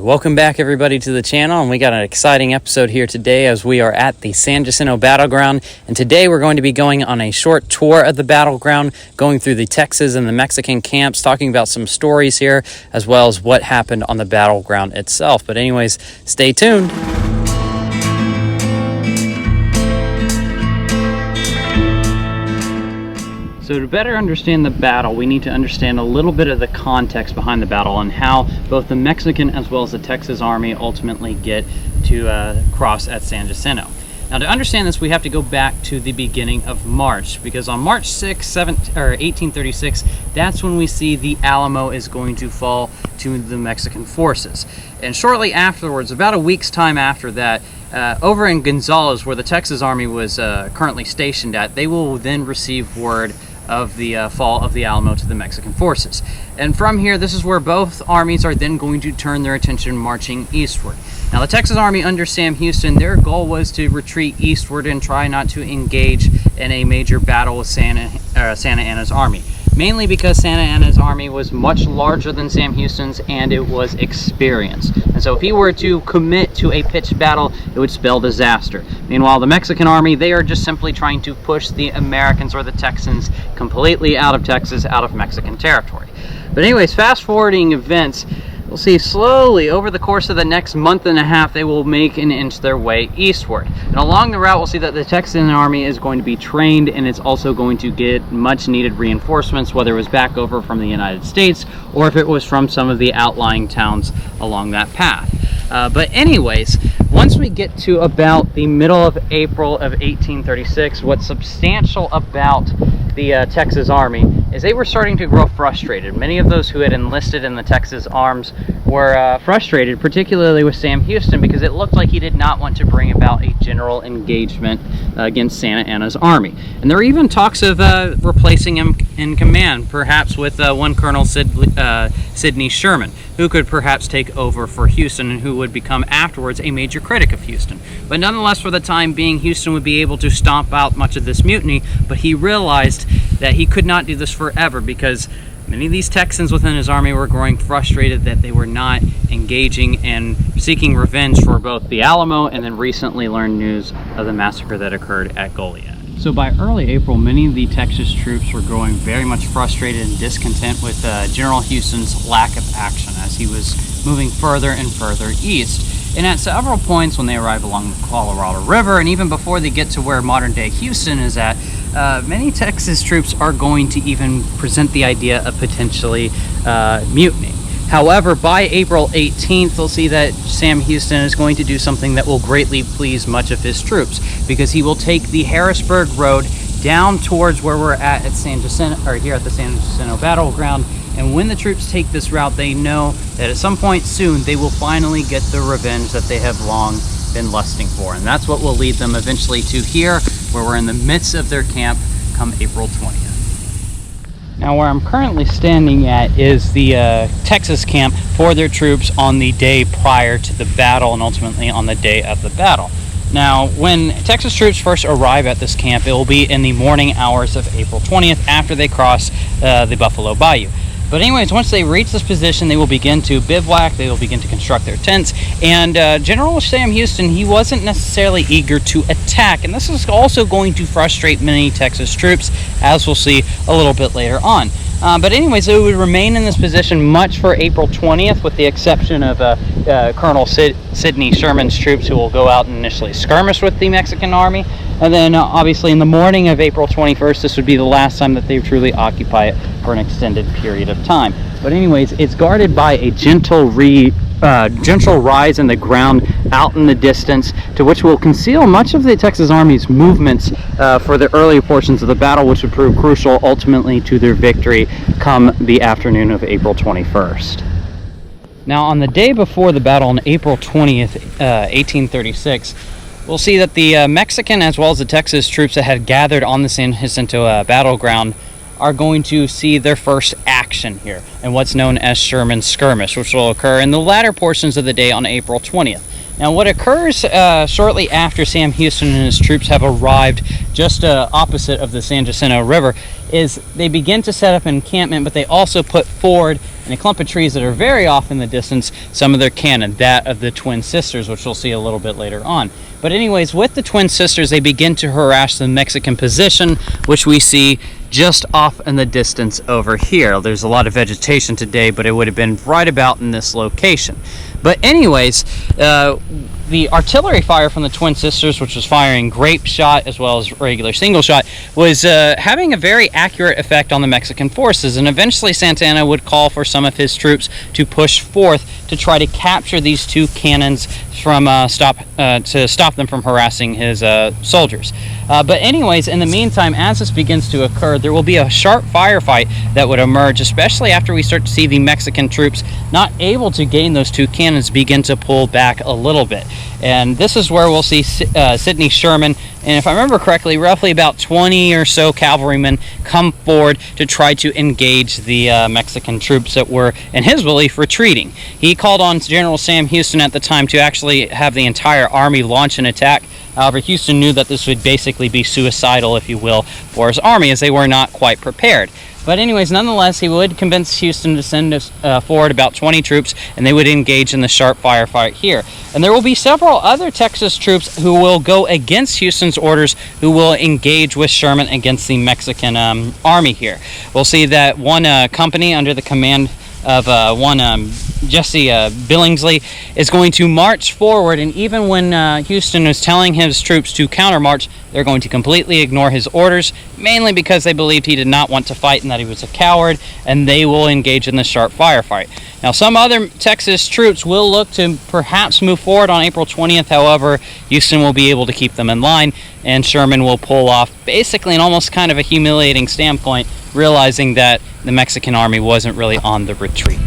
Welcome back everybody to the channel, and we got an exciting episode here today as we are at the San Jacinto battleground, and today we're going to be going on a short tour of the battleground, going through the Texas and the Mexican camps, talking about some stories here as well as what happened on the battleground itself. But anyways, stay tuned. So to better understand the battle, we need to understand a little bit of the context behind the battle and how both the Mexican as well as the Texas Army ultimately get to cross at San Jacinto. Now, to understand this, we have to go back to the beginning of March, because on March 6, 1836, that's when we see the Alamo is going to fall to the Mexican forces. And shortly afterwards, about a week's time after that, over in Gonzales, where the Texas Army was currently stationed at, they will then receive word of the fall of the Alamo to the Mexican forces. And from here, this is where both armies are then going to turn their attention marching eastward. Now, the Texas Army under Sam Houston, their goal was to retreat eastward and try not to engage in a major battle with Santa Anna's army. Mainly because Santa Anna's army was much larger than Sam Houston's and it was experienced. And so if he were to commit to a pitched battle, it would spell disaster. Meanwhile, the Mexican army, they are just simply trying to push the Americans or the Texans completely out of Texas, out of Mexican territory. But anyways, fast forwarding events, we'll see slowly over the course of the next month and a half, they will make and inch their way eastward. And along the route, we'll see that the Texan army is going to be trained, and it's also going to get much needed reinforcements, whether it was back over from the United States or if it was from some of the outlying towns along that path. But anyways, once we get to about the middle of April of 1836, what's substantial about the Texas Army is they were starting to grow frustrated. Many of those who had enlisted in the Texas Arms were frustrated, particularly with Sam Houston, because it looked like he did not want to bring about a general engagement against Santa Anna's army. And there were even talks of replacing him in command, perhaps with one Colonel Sidney Sherman, who could perhaps take over for Houston and who would become afterwards a major critic of Houston. But nonetheless, for the time being, Houston would be able to stomp out much of this mutiny, but he realized that he could not do this forever, because many of these Texans within his army were growing frustrated that they were not engaging and seeking revenge for both the Alamo and then recently learned news of the massacre that occurred at Goliad. So by early April, many of the Texas troops were growing very much frustrated and discontent with General Houston's lack of action as he was moving further and further east. And at several points when they arrive along the Colorado River, and even before they get to where modern-day Houston is at, many Texas troops are going to even present the idea of potentially mutiny. However, by April 18th, we'll see that Sam Houston is going to do something that will greatly please much of his troops, because he will take the Harrisburg Road down towards where we're at San Jacinto, or here at the San Jacinto battleground. And when the troops take this route, they know that at some point soon they will finally get the revenge that they have long been lusting for. And that's what will lead them eventually to here, where we're in the midst of their camp come April 20th. Now, where I'm currently standing at is the Texas camp for their troops on the day prior to the battle and ultimately on the day of the battle. Now, when Texas troops first arrive at this camp, it will be in the morning hours of April 20th after they cross the Buffalo Bayou. But anyways, once they reach this position, they will begin to bivouac, they will begin to construct their tents, and General Sam Houston, he wasn't necessarily eager to attack, and this is also going to frustrate many Texas troops, as we'll see a little bit later on. But anyways, it would remain in this position much for April 20th, with the exception of Colonel Sidney Sherman's troops, who will go out and initially skirmish with the Mexican army. And then obviously in the morning of April 21st, this would be the last time that they truly occupy it for an extended period of time. But anyways, it's guarded by a gentle rise in the ground out in the distance, to which will conceal much of the Texas Army's movements for the early portions of the battle, which would prove crucial ultimately to their victory come the afternoon of April 21st. Now, on the day before the battle on April 20th, 1836, we'll see that the Mexican as well as the Texas troops that had gathered on the San Jacinto battleground are going to see their first action here in what's known as Sherman's skirmish, which will occur in the latter portions of the day on April 20th. Now, what occurs shortly after Sam Houston and his troops have arrived just opposite of the San Jacinto River is they begin to set up an encampment, but they also put forward and a clump of trees that are very off in the distance, some of their cannon, that of the twin sisters, which we'll see a little bit later on. But anyways, with the twin sisters, they begin to harass the Mexican position, which we see just off in the distance over here. There's a lot of vegetation today, but it would have been right about in this location. But anyways, the artillery fire from the twin sisters, which was firing grape shot as well as regular single shot, was having a very accurate effect on the Mexican forces, and eventually Santa Anna would call for some of his troops to push forth to try to capture these two cannons from stop them from harassing his soldiers. But anyways, in the meantime, as this begins to occur, there will be a sharp firefight that would emerge, especially after we start to see the Mexican troops not able to gain those two cannons begin to pull back a little bit. And this is where we'll see Sidney Sherman, and if I remember correctly, roughly about 20 or so cavalrymen come forward to try to engage the Mexican troops that were, in his belief, retreating. He called on General Sam Houston at the time to actually have the entire army launch an attack. However, Houston knew that this would basically be suicidal, if you will, for his army, as they were not quite prepared. But anyways, nonetheless, he would convince Houston to send forward about 20 troops, and they would engage in the sharp firefight here. And there will be several other Texas troops who will go against Houston's orders, who will engage with Sherman against the Mexican army here. We'll see that one company under the command of Jesse Billingsley is going to march forward, and even when Houston is telling his troops to countermarch, they're going to completely ignore his orders, mainly because they believed he did not want to fight and that he was a coward, and they will engage in the sharp firefight. Now, some other Texas troops will look to perhaps move forward on April 20th. However, Houston will be able to keep them in line, and Sherman will pull off basically an almost kind of a humiliating standpoint, realizing that the Mexican army wasn't really on the retreat.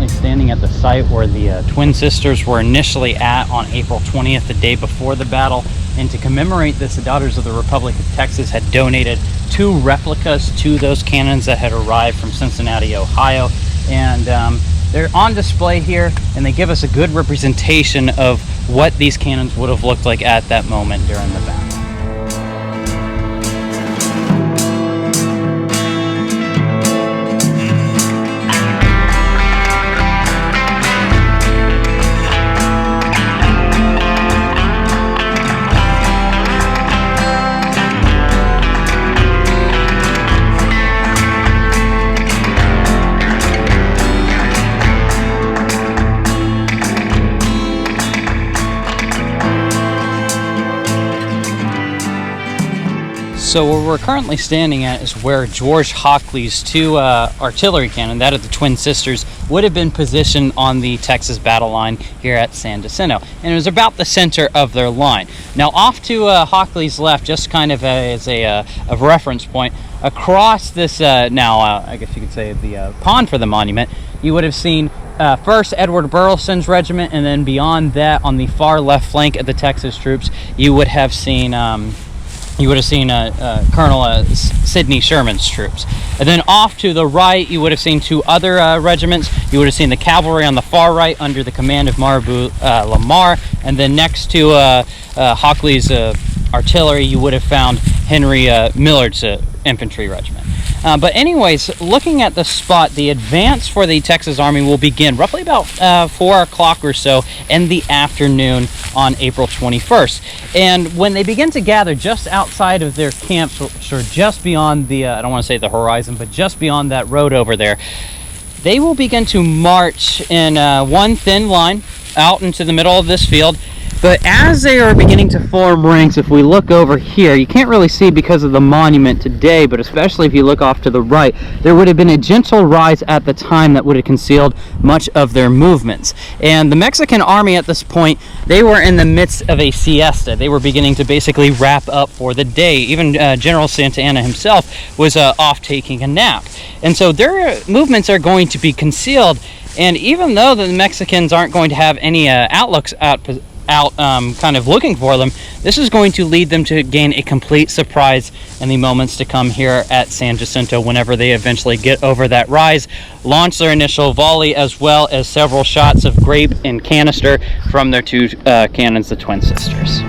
Standing at the site where the twin sisters were initially at on April 20th, the day before the battle, and to commemorate this, the Daughters of the Republic of Texas had donated 2 replicas to those cannons that had arrived from Cincinnati, Ohio, and they're on display here, and they give us a good representation of what these cannons would have looked like at that moment during the battle. So where we're currently standing at is where George Hockley's 2 artillery cannon, that of the Twin Sisters, would have been positioned on the Texas battle line here at San Jacinto. And it was about the center of their line. Now off to Hockley's left, just kind of as a reference point, across this, I guess you could say the pond for the monument, you would have seen first Edward Burleson's regiment, and then beyond that, on the far left flank of the Texas troops, you would have seen Colonel Sidney Sherman's troops. And then off to the right, you would have seen 2 other regiments. You would have seen the cavalry on the far right under the command of Marabou Lamar. And then next to Hockley's artillery, you would have found Henry Millard's infantry regiment. But anyways, looking at the spot, the advance for the Texas Army will begin roughly about 4 o'clock or so in the afternoon on April 21st. And when they begin to gather just outside of their camps, which are just beyond the, I don't want to say the horizon, but just beyond that road over there, they will begin to march in one thin line out into the middle of this field. But as they are beginning to form ranks, if we look over here, you can't really see because of the monument today, but especially if you look off to the right, there would have been a gentle rise at the time that would have concealed much of their movements. And the Mexican army at this point, they were in the midst of a siesta. They were beginning to basically wrap up for the day. Even General Santa Anna himself was off taking a nap. And so their movements are going to be concealed. And even though the Mexicans aren't going to have any outlooks out kind of looking for them, this is going to lead them to gain a complete surprise in the moments to come here at San Jacinto whenever they eventually get over that rise, launch their initial volley, as well as several shots of grape and canister from their two cannons, the Twin Sisters.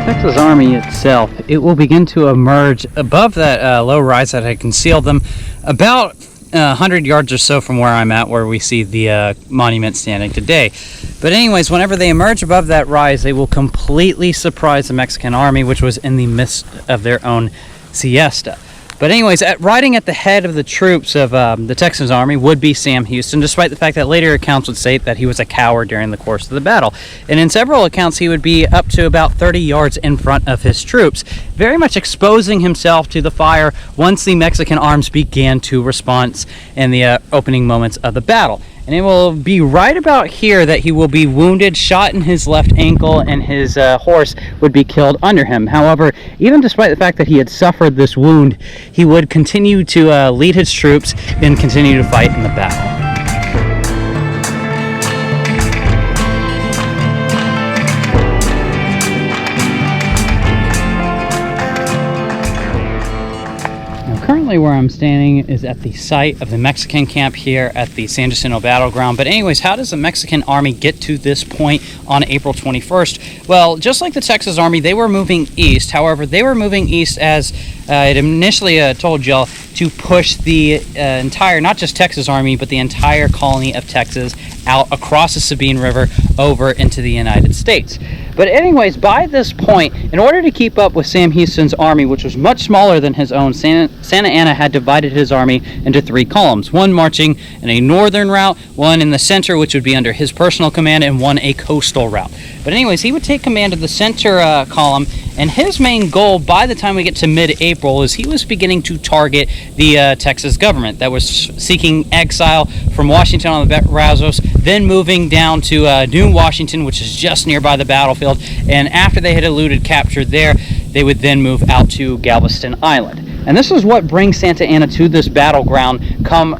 Texas Army itself, it will begin to emerge above that low rise that had concealed them about 100 yards or so from where I'm at, where we see the monument standing today. But anyways, whenever they emerge above that rise, they will completely surprise the Mexican army, which was in the midst of their own siesta. But anyways, riding at the head of the troops of the Texas Army would be Sam Houston, despite the fact that later accounts would state that he was a coward during the course of the battle. And in several accounts, he would be up to about 30 yards in front of his troops, very much exposing himself to the fire once the Mexican arms began to respond in the opening moments of the battle. And it will be right about here that he will be wounded, shot in his left ankle, and his horse would be killed under him. However, even despite the fact that he had suffered this wound, he would continue to lead his troops and continue to fight in the battle. Currently where I'm standing is at the site of the Mexican camp here at the San Jacinto battleground. But anyways, how does the Mexican army get to this point on April 21st? Well, just like the Texas Army, they were moving east. However, they were moving east, as it initially told y'all, to push the entire, not just Texas Army, but the entire colony of Texas out across the Sabine River over into the United States. But anyways, by this point, in order to keep up with Sam Houston's army, which was much smaller than his own, Santa Anna had divided his army into three columns, one marching in a northern route, one in the center, which would be under his personal command, and one a coastal route. But anyways, he would take command of the center column, and his main goal by the time we get to mid-April is he was beginning to target the Texas government that was seeking exile from Washington on the Brazos, then moving down to New Washington, which is just nearby the battlefield. And after they had eluded capture there, they would then move out to Galveston Island. And this is what brings Santa Anna to this battleground come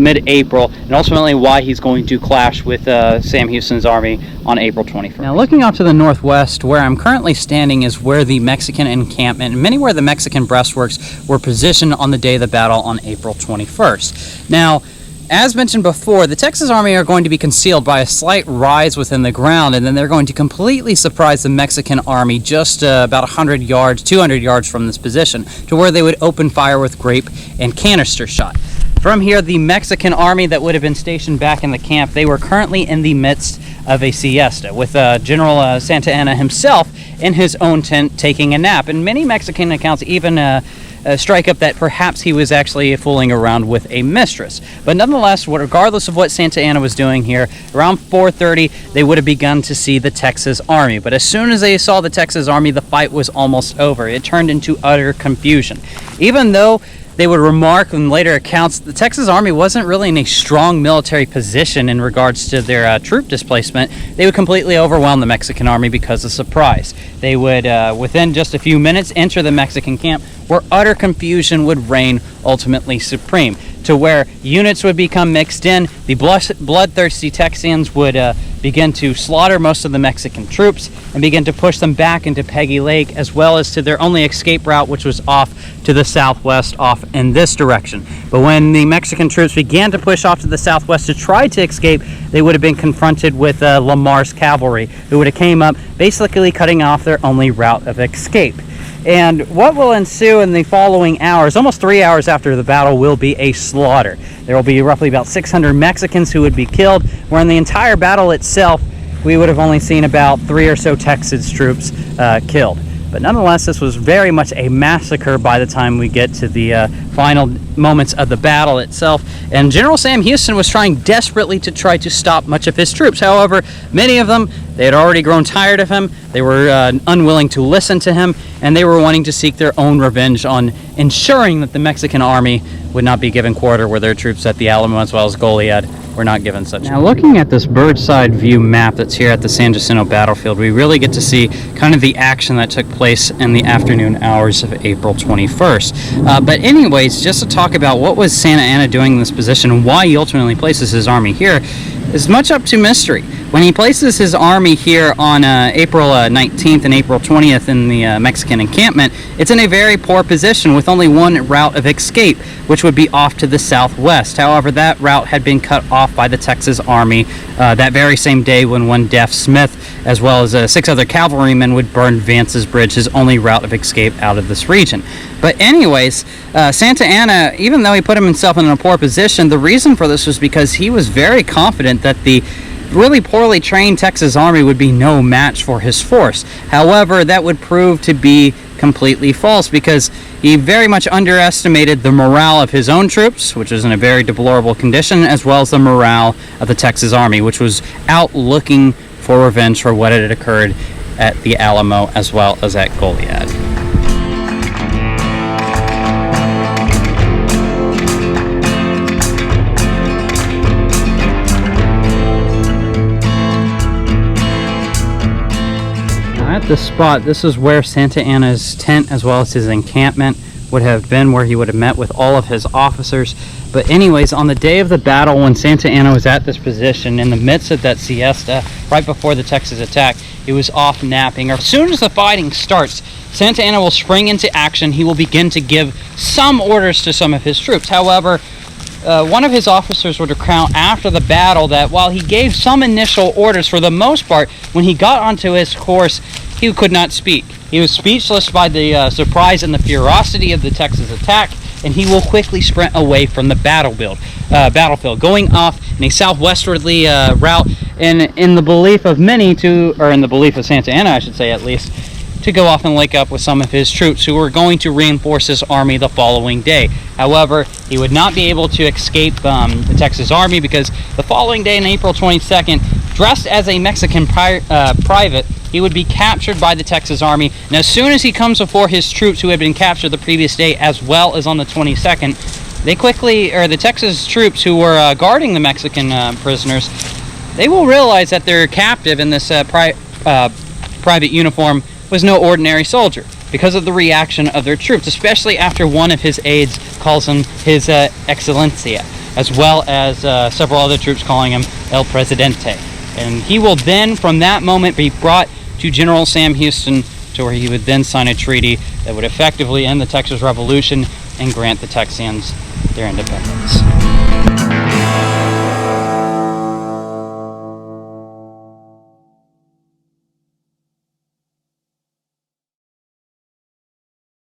mid-April, and ultimately why he's going to clash with Sam Houston's army on April 21st. Now, looking off to the northwest, where I'm currently standing is where the Mexican encampment, and many where the Mexican breastworks were positioned on the day of the battle on April 21st. Now, as mentioned before, the Texas Army are going to be concealed by a slight rise within the ground, and then they're going to completely surprise the Mexican Army just about 100 yards, 200 yards from this position, to where they would open fire with grape and canister shot. From here, the Mexican Army that would have been stationed back in the camp, they were currently in the midst of a siesta, with General Santa Anna himself in his own tent taking a nap. And many Mexican accounts even strike up that perhaps he was actually fooling around with a mistress. But nonetheless, regardless of what Santa Anna was doing here, around 4:30, they would have begun to see the Texas Army. But as soon as they saw the Texas Army, the fight was almost over. It turned into utter confusion. Even though they would remark in later accounts the Texas Army wasn't really in a strong military position in regards to their troop displacement, they would completely overwhelm the Mexican Army because of surprise. They would, within just a few minutes, enter the Mexican camp, where utter confusion would reign ultimately supreme, to where units would become mixed in. The bloodthirsty Texans would begin to slaughter most of the Mexican troops and begin to push them back into Peggy Lake, as well as to their only escape route, which was off to the southwest, off in this direction. But when the Mexican troops began to push off to the southwest to try to escape, they would have been confronted with Lamar's cavalry, who would have came up, basically cutting off their only route of escape. And what will ensue in the following hours, almost 3 hours after the battle, will be a slaughter. There will be roughly about 600 Mexicans who would be killed, where in the entire battle itself, we would have only seen about 3 or so Texas troops killed. But nonetheless, this was very much a massacre by the time we get to the final moments of the battle itself. And General Sam Houston was trying desperately to try to stop much of his troops. However, many of them, they had already grown tired of him. They were unwilling to listen to him, and they were wanting to seek their own revenge on ensuring that the Mexican army would not be given quarter where their troops at the Alamo as well as Goliad were not given such. Now, looking at this bird's side view map that's here at the San Jacinto battlefield, we really get to see kind of the action that took place in the afternoon hours of April 21st. But anyways, just to talk about what was Santa Anna doing in this position and why he ultimately places his army here is much up to mystery. When he places his army here on April 19th and April 20th in the Mexican encampment, it's in a very poor position with only one route of escape, which would be off to the southwest. However, that route had been cut off by the Texas Army that very same day when one Deaf Smith, as well as 6 other cavalrymen, would burn Vance's Bridge, his only route of escape out of this region. But anyways, Santa Anna, even though he put himself in a poor position, the reason for this was because he was very confident that the really poorly trained Texas Army would be no match for his force. However, that would prove to be completely false because he very much underestimated the morale of his own troops, which was in a very deplorable condition, as well as the morale of the Texas Army, which was out looking for revenge for what had occurred at the Alamo as well as at Goliad. At this spot, this is where Santa Anna's tent as well as his encampment would have been, where he would have met with all of his officers. But anyways, on the day of the battle, when Santa Anna was at this position in the midst of that siesta right before the Texas attack, he was off napping. As soon as the fighting starts, Santa Anna will spring into action. He will begin to give some orders to some of his troops. However, one of his officers would recount after the battle that while he gave some initial orders, for the most part, when he got onto his horse, he could not speak. He was speechless by the surprise and the ferocity of the Texas attack, and he will quickly sprint away from the battlefield, going off in a southwestwardly route, and in the belief of many or in the belief of Santa Anna, I should say at least, to go off and link up with some of his troops who were going to reinforce his army the following day. However, he would not be able to escape the Texas Army because the following day, on April 22nd, dressed as a Mexican private, he would be captured by the Texas Army. And as soon as he comes before his troops who had been captured the previous day as well as on the 22nd, the Texas troops who were guarding the Mexican prisoners, they will realize that their captive in this private uniform was no ordinary soldier because of the reaction of their troops, especially after one of his aides calls him his Excelencia, as well as several other troops calling him El Presidente. And he will then, from that moment, be brought to General Sam Houston, to where he would then sign a treaty that would effectively end the Texas Revolution and grant the Texians their independence.